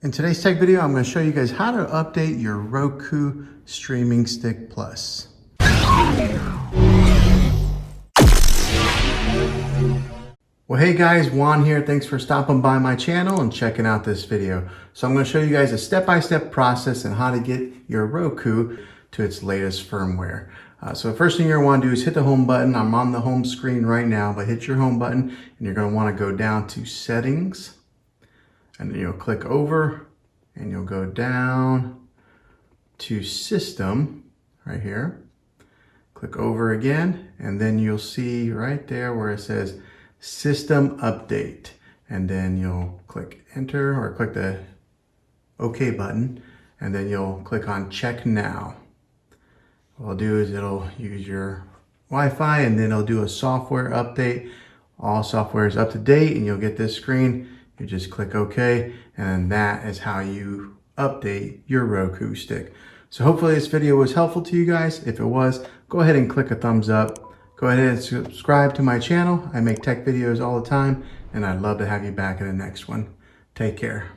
In today's tech video, I'm going to show you guys how to update your Roku Streaming Stick Plus. Well, hey guys, Juan here. Thanks for stopping by my channel and checking out this video. So I'm going to show you guys a step-by-step process on how to get your Roku to its latest firmware. So the first thing you're going to want to do is hit the home button. I'm on the home screen right now, but hit your home button and you're going to want to go down to Settings. And then you'll click over and you'll go down to System right here. Click over again and then you'll see right there where it says System Update. And then you'll click Enter or click the OK button and then you'll click on Check Now. What it'll do is it'll use your Wi-Fi and then it'll do a software update. All software is up to date and you'll get this screen. You just click OK, and that is how you update your Roku stick. So hopefully this video was helpful to you guys. If it was, go ahead and click a thumbs up. Go ahead and subscribe to my channel. I make tech videos all the time, and I'd love to have you back in the next one. Take care.